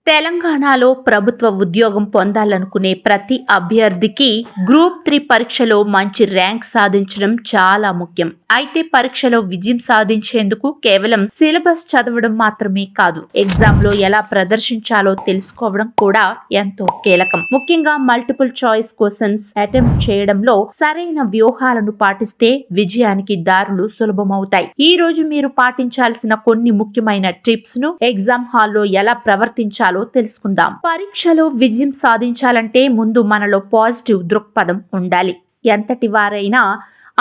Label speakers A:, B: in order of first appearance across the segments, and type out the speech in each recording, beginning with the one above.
A: తెలంగాణలో ప్రభుత్వ ఉద్యోగం పొందాలనుకునే ప్రతి అభ్యర్థికి గ్రూప్ 3 పరీక్షలో మంచి ర్యాంక్ సాధించడం చాలా ముఖ్యం. అయితే పరీక్షలో విజయం సాధించేందుకు కేవలం సిలబస్ చదవడం మాత్రమే కాదు, ఎగ్జామ్ లో ఎలా ప్రదర్శించాలో తెలుసుకోవడం కూడా ఎంతో కీలకం. ముఖ్యంగా మల్టిపుల్ చాయిస్ క్వశ్చన్స్ అటెంప్ట్ చేయడంలో సరైన వ్యూహాలను పాటిస్తే విజయానికి దారులు సులభమవుతాయి. ఈ రోజు మీరు పాటించాల్సిన కొన్ని ముఖ్యమైన టిప్స్ ను ఎగ్జామ్ హాల్లో ఎలా ప్రవర్తించాలో తెలుసుకుందాం. పరీక్షలో విజయం సాధించాలంటే ముందు మనలో పాజిటివ్ దృక్పథం ఉండాలి. ఎంతటి వారైనా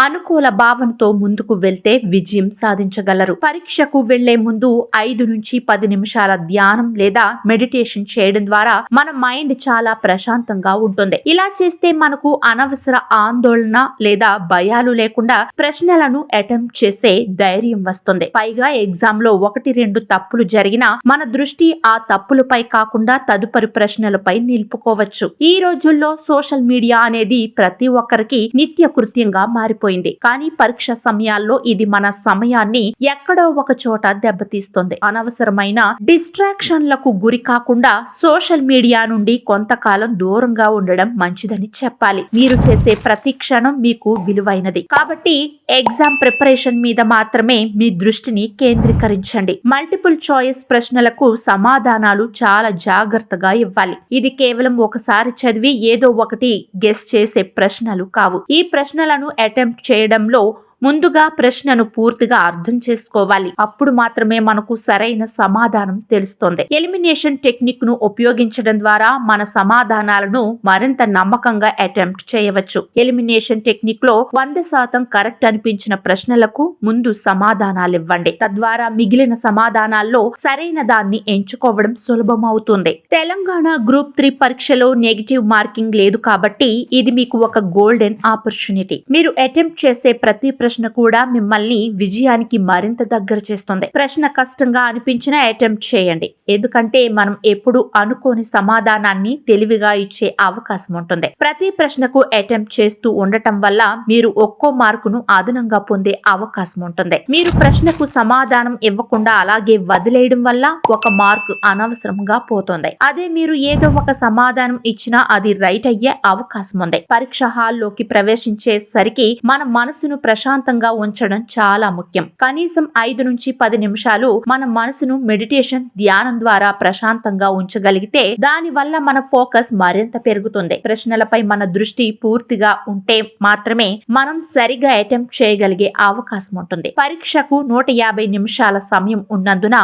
A: అనుకూల భావనతో ముందుకు వెళ్తే విజయం సాధించగలరు. పరీక్షకు వెళ్లే ముందు 5 నుంచి 10 నిమిషాల ధ్యానం లేదా మెడిటేషన్ చేయడం ద్వారా మన మైండ్ చాలా ప్రశాంతంగా ఉంటుంది. ఇలా చేస్తే మనకు అనవసర ఆందోళన లేదా భయాలు లేకుండా ప్రశ్నలను అటెంప్ట్ చేసే ధైర్యం వస్తుంది. పైగా ఎగ్జామ్ లో 1-2 తప్పులు జరిగినా మన దృష్టి ఆ తప్పులపై కాకుండా తదుపరి ప్రశ్నలపై నిలుపుకోవచ్చు. ఈ రోజుల్లో సోషల్ మీడియా అనేది ప్రతి ఒక్కరికి నిత్య కృత్యంగా మారిపోయింది. కానీ పరీక్ష సమయాల్లో ఇది మన సమయాన్ని ఎక్కడో ఒక చోట దెబ్బతీస్తుంది. అనవసరమైన డిస్ట్రాక్షన్లకు గురి కాకుండా సోషల్ మీడియా నుండి కొంతకాలం దూరంగా ఉండడం మంచిదని చెప్పాలి. మీరు చేసే ప్రతి క్షణం మీకు విలువైనది కాబట్టి ఎగ్జామ్ ప్రిపరేషన్ మీద మాత్రమే మీ దృష్టిని కేంద్రీకరించండి. మల్టిపుల్ చాయిస్ ప్రశ్నలకు సమాధానాలు చాలా జాగ్రత్తగా ఇవ్వాలి. ఇది కేవలం ఒకసారి చదివి ఏదో ఒకటి గెస్ చేసే ప్రశ్నలు కావు. ఈ ప్రశ్నలను అటెంప్ట్ చేయడంలో ముందుగా ప్రశ్నను పూర్తిగా అర్థం చేసుకోవాలి. అప్పుడు మాత్రమే మనకు సరైన సమాధానం తెలుస్తుంది. ఎలిమినేషన్ టెక్నిక్ ను ఉపయోగించడం ద్వారా మన సమాధానాలను మరింత నమ్మకంగా అటెంప్ట్ చేయవచ్చు. ఎలిమినేషన్ టెక్నిక్ లో 100% కరెక్ట్ అనిపించిన ప్రశ్నలకు ముందు సమాధానాలు ఇవ్వండి. తద్వారా మిగిలిన సమాధానాల్లో సరైన దాన్ని ఎంచుకోవడం సులభం అవుతుంది. తెలంగాణ గ్రూప్ 3 పరీక్షలో నెగిటివ్ మార్కింగ్ లేదు కాబట్టి ఇది మీకు ఒక గోల్డెన్ ఆపర్చునిటీ. మీరు అటెంప్ట్ చేసే ప్రతి ప్రశ్న కూడా మిమ్మల్ని విజయానికి మరింత దగ్గర చేస్తుంది. ప్రశ్న కష్టంగా అనిపించినా అటెంప్ట్ చేయండి, ఎందుకంటే మనం ఎప్పుడు అనుకోని సమాధానాన్ని తెలివిగా ఇచ్చే అవకాశం ఉంటుంది. ప్రతి ప్రశ్నకు అటెంప్ట్ చేస్తూ ఉండటం వల్ల మీరు ఒక్కో మార్కును అదనంగా పొందే అవకాశం ఉంటుంది. మీరు ప్రశ్నకు సమాధానం ఇవ్వకుండా అలాగే వదిలేయడం వల్ల ఒక మార్కు అనవసరంగా పోతుంది. అదే మీరు ఏదో ఒక సమాధానం ఇచ్చినా అది రైట్ అయ్యే అవకాశం ఉంది. పరీక్ష హాల్లోకి ప్రవేశించేసరికి మన మనసును ప్రశాంతంగా ఉంచడం చాలా ముఖ్యం. కనీసం 5 నుంచి 10 నిమిషాలు మన మనసును మెడిటేషన్ ధ్యానం ద్వారా ప్రశాంతంగా ఉంచగలిగితే దాని వల్ల మన ఫోకస్ మరింత పెరుగుతుంది. ప్రశ్నలపై మన దృష్టి పూర్తిగా ఉంటే మాత్రమే మనం సరిగా అటెంప్ట్ చేయగలిగే అవకాశం ఉంటుంది. పరీక్షకు 150 నిమిషాల సమయం ఉన్నందున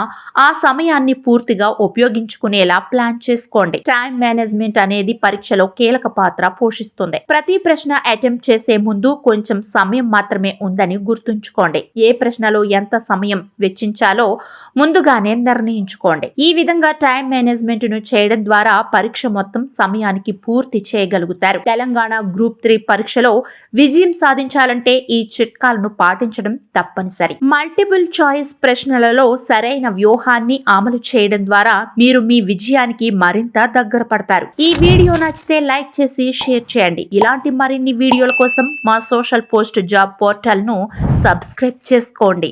A: ఆ సమయాన్ని పూర్తిగా ఉపయోగించుకునేలా ప్లాన్ చేసుకోండి. టైం మేనేజ్మెంట్ అనేది పరీక్షలో కీలక పాత్ర పోషిస్తుంది. ప్రతి ప్రశ్న అటెంప్ట్ చేసే ముందు కొంచెం సమయం మాత్రమే ఉందని గుర్తుంచుకోండి. ఏ ప్రశ్నలో ఎంత సమయం వెచ్చించాలో ముందుగానే నిర్ణయించుకోండి. ఈ విధంగా టైం మేనేజ్మెంట్ ను చేయడం ద్వారా పరీక్ష మొత్తం సమయానికి పూర్తి చేయగలుగుతారు. తెలంగాణ గ్రూప్ 3 పరీక్షలో విజయం సాధించాలంటే ఈ చిట్కాలను పాటించడం తప్పనిసరి. మల్టిపుల్ చాయిస్ ప్రశ్నలలో సరైన వ్యూహాన్ని అమలు చేయడం ద్వారా మీరు మీ విజయానికి మరింత దగ్గర పడతారు. ఈ వీడియో నచ్చితే లైక్ చేసి షేర్ చేయండి. ఇలాంటి మరిన్ని వీడియోల కోసం మా సోషల్ పోస్ట్ జాబ్ పోర్టల్ ను సబ్స్క్రైబ్ చేసుకోండి.